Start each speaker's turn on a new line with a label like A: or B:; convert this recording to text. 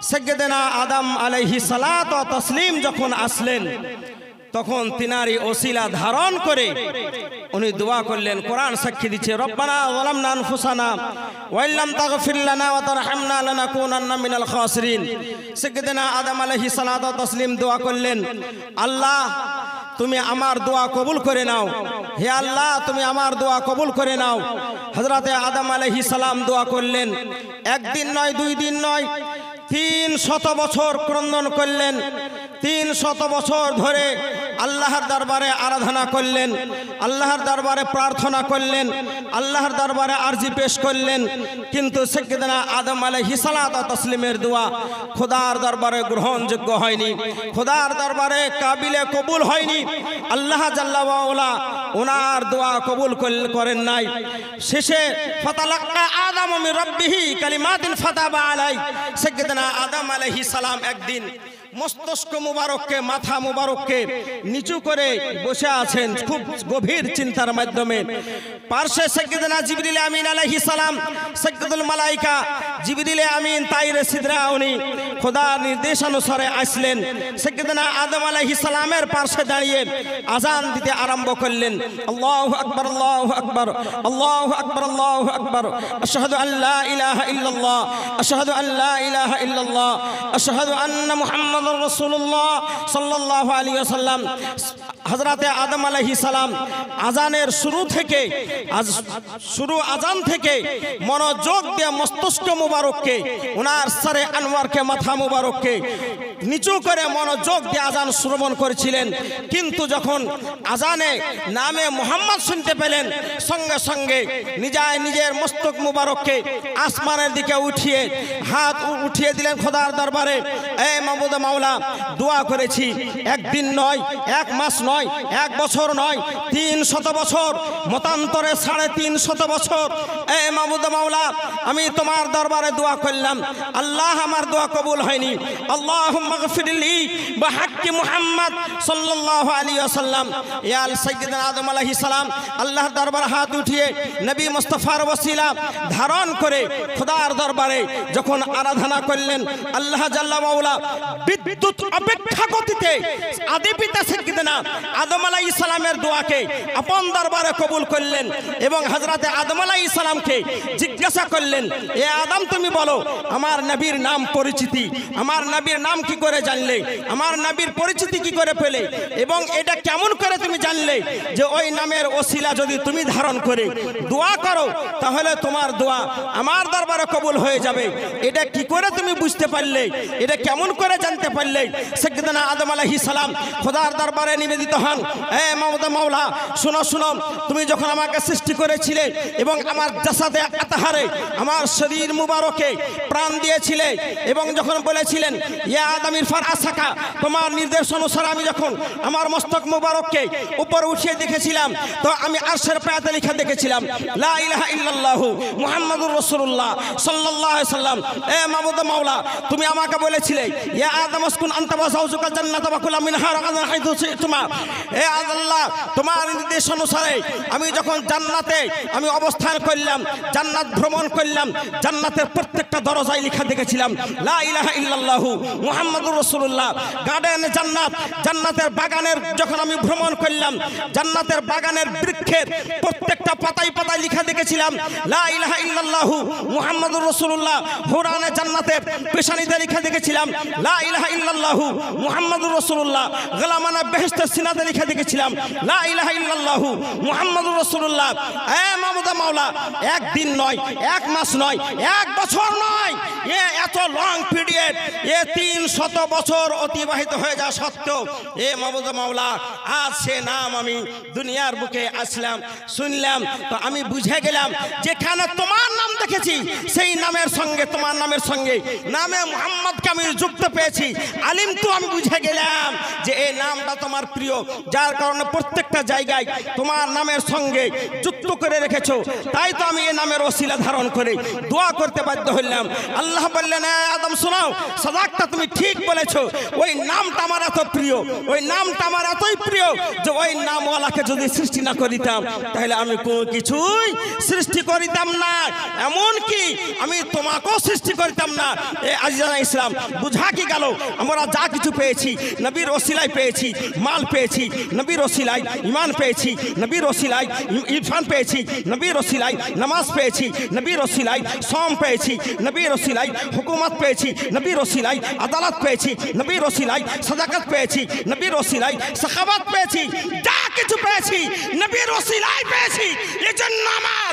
A: সাইয়্যিদানা আদম আলাইহিস সালাতু ওয়া তাসলিম যখন আসলেন তখন তিনারি ওসিলা ধারণ করে উনি দোয়া করলেন। কোরআন সাক্ষী দিচ্ছে, রব্বানা যালামনা আনফুসানা ওয়া ইল্লাম তাগফির লানা ওয়া তারহামনা লানাকুনান্না মিনাল খাসিরিন। সাইয়্যিদানা আদম আলাইহিস সালাতু ওয়া তাসলিম দোয়া করলেন, আল্লাহ তুমি আমার দোয়া কবুল করে নাও, হে আল্লাহ তুমি আমার দোয়া কবুল করে নাও। হযরতে আদম আলাইহিস সালাম দোয়া করলেন, একদিন নয়, 2 দিন নয়, 300 বছর ক্রন্দন করলেন। 300 বছর ধরে আল্লাহর দরবারে আরাধনা করলেন, আল্লাহর দরবারে প্রার্থনা করলেন, আল্লাহর দরবারে আরজি পেশ করলেন, কিন্তু সাইয়্যিদানা আদম আলাইহিস সালাতু ওয়া তাসলিমের দোয়া খোদার দরবারে গ্রহণযোগ্য হয়নি, খোদার দরবারে কাবিলে কবুল হয়নি। আল্লাহ জাল্লা ওয়া আলা ওনার দোয়া কবুল করেন নাই। শেষে ফাতালাক্কা আদম মির রাব্বিহি কালিমাতিন ফাতাবা আলাই। সাইয়্যিদানা আদম আলাইহিস সালাম একদিন মস্তক মুবারককে, মাথা মুবারককে নিচু করে বসে আছেন খুব গভীর চিন্তার মাধ্যমে। পার্শ্বে সাইয়্যিদানা জিবরিল আমিন আলাইহিস সালাম, সাইয়্যিদুল মালায়েকা জিবরিল আমিন তাইরে সিদরা উনি খোদার নির্দেশানুসারে আসলেন। সাইয়্যিদানা আদম আলাইহিস সালামের পার্শ্বে দাঁড়িয়ে আযান দিতে আরম্ভ করলেন, আল্লাহু আকবার, আল্লাহু আকবার, আল্লাহু আকবার, আল্লাহু আকবার, আশহাদু আল্লা ইলাহা ইল্লাল্লাহ, আশহাদু আল্লা ইলাহা ইল্লাল্লাহ, আশহাদু আন্না মুহাম্মাদুর রাসূলুল্লাহ সাল্লাল্লাহু আলাইহি ওয়াসাল্লাম। হযরতে আদম আলাইহিস সালাম আযানের আযান থেকে মনোযোগ দিয়ে মস্তক মুবারককে, ওনার সরে আনোয়ারকে, মাথা মুবারককে নিচু করে মনোযোগ দিয়ে আযান শ্রবণ করেছিলেন। কিন্তু যখন আযানে নামে মুহাম্মদ শুনতে পেলেন, সঙ্গে সঙ্গে নিজের মস্তক মুবারককে আসমানের দিকে উঠিয়ে হাত উঠিয়ে দিলেন খোদার দরবারে, এ মাবুদ মাওলা, দোয়া করেছি একদিন নয়, 1 মাস নয়, 1 বছর নয়, 300 বছর, মতান্তরে 350 বছর। এ মাবুদ মাওলা, আমি তোমার দরবারে দোয়া করলাম, আল্লাহ আমার দোয়া কবুল হয়নি। আল্লাহুম্মা গফিরলি বিহাক্কি মুহাম্মদ সাল্লাল্লাহু আলাইহি ওয়াসাল্লাম। ইয়া সাইয়্যিদানা আদম আলাইহিস সালাম আল্লাহর দরবারে হাত উঠিয়ে নবী মুস্তাফার ওসিলা ধারণ করে খোদার দরবারে যখন আরাধনা করলেন, আল্লাহ জাল্লা মাওলা বিদ্যুৎ অপেক্ষা গতিতে আদি পিতা সাইয়্যিদানা আদম আলাইহিস সালামের দোয়াকে আপন দরবারে কবুল করলেন এবং হযরতে আদম আলাইহিস সালামকে জিজ্ঞাসা করলেন, এ আদম তুমি বলো আমার নবীর নাম পরিচিতি, আমার নবীর নাম কি করে জানলে, আমার নবীর পরিচিতি কি করে পেলে, এবং এটা কেমন করে তুমি জানলে যে ওই নামের ওসিলা যদি তুমি ধারণ করে দোয়া করো তাহলে তোমার দোয়া আমার দরবারে কবুল হয়ে যাবে, এটা কি করে তুমি বুঝতে পারলে, এটা কেমন করে জানতে পারলে? সাইয়্যিদানা আদম আলাইহিস সালাম খোদার দরবারে নিবেদিত হন, এ মাওলা মাওলা শুনো শুনো, তুমি যখন আমাকে সৃষ্টি করেছিলে এবং আমার জাসাদে আতাহারে, আমার শরীর মুবারকে প্রাণ দিয়েছিলে এবং যখন বলেছিলেন ইয়া আদম ইরফা আসাকা, তোমার নির্দেশ অনুসারে আমি যখন আমার মস্তক মুবারককে উপর উঠিয়ে দেখেছিলাম তো আমি আরশের পায়াতে লেখা দেখেছিলাম লা ইলাহা ইল্লাল্লাহু মুহাম্মাদুর রাসূলুল্লাহ সাল্লাল্লাহু আলাইহি সাল্লাম। এ মাবুদ মাওলা, তুমি আমাকে বলেছিলে ইয়া আদম উসকুন আনতা ওয়া যাওজুকাল জান্নাতা ওয়া কুলা মিনহা রাগাদান হাইথু শি'তুমা। এ আল্লাহ, তোমার নির্দেশ অনুসারে আমি যখন জান্নাতে আমি অবস্থান করলাম, জান্নাত ভ্রমণ করলাম, জান্নাতের প্রত্যেকটা দরজায় লেখা দেখেছিলাম লা ইলাহা ইল্লাল্লাহু মুহাম্মাদুর রাসূলুল্লাহ। গার্ডেন জান্নাত, জান্নাতের বাগানের যখন আমি ভ্রমণ করলাম, জান্নাতের বাগানের বৃক্ষের প্রত্যেকটা পাতায় পাতায় লেখা দেখেছিলাম লা ইলাহা ইল্লাল্লাহু মুহাম্মাদুর রাসূলুল্লাহ। হুরানে জান্নাতের পেশানিতে লেখা দেখেছিলাম লা ইলাহা ইল্লাল্লাহু মুহাম্মাদুর রাসূলুল্লাহ। গলামানা বেহেশতের সিনাতে লেখা দেখেছিলাম লা ইলাহা ইল্লাল্লাহু মুহাম্মাদুর রাসূলুল্লাহ। এ মাবুদ মাওলা, একদিন নয়, 1 মাস নয়, 1 বছর নয়, এত লং পিরিয়ড, 300 বছর অতিবাহিত হয়ে যাওয়া সত্ত্বেও এ মাবুদ মাওলা আজ সে নাম আমি দুনিয়ার বুকে আসলাম, শুনলাম, তো আমি বুঝে গেলাম যেখানে তোমার নাম দেখেছি সেই নামের সঙ্গে, তোমার নামের সঙ্গে নামে মুহাম্মদকে আমি যুক্ত পেয়েছি। আলিম তো আমি বুঝে গেলাম যে এই নামটা তোমার প্রিয়, যার কারণে প্রত্যেকটা জায়গায় তোমার নামের সঙ্গে যুক্ত করে রেখেছো। তাই তো আমি এই নামের ওসিলা ধারণ করে দোয়া করতে বাধ্য হইলাম। আল্লাহ বললেন, আদম শোনাও, সাদাকটা তুমি ঠিক বলেছো, ওই নামটা আমার এত প্রিয়, ওই নামটা আমার এতই প্রিয় যে ওই নামওয়ালাকে যদি সৃষ্টি না করিতাম তাহলে আমি কোনো কিছুই সৃষ্টি করিতাম না, এমনকি আমি তোমাকেও সৃষ্টি করিতাম না। আজিজানা ইসলাম, বুঝা কি গেল? আমরা যা কিছু পেয়েছি নবীর ওসিলায় পেয়েছি, মাল পেয়েছি নবীর ওসিলায়, ঈমান পেয়েছি নবীর ওসিলায়, ইরফান পেয়েছি নবীর ওসিলায়, নামাজ পেয়েছি নবীর ওসিলায়, সওম পেয়েছি নবীর ওসিলায়, হুকুমত পেয়েছি নবীর ওসিলায়, আদালত পেয়েছি নবীর ওসিলায়, সাদাকাত পেয়েছি নবীর ওসিলায়, সাখাওয়াত পেয়েছি, যা কিছু পেয়েছি নবীর ওসিলায় পেয়েছি। এজন্য আমার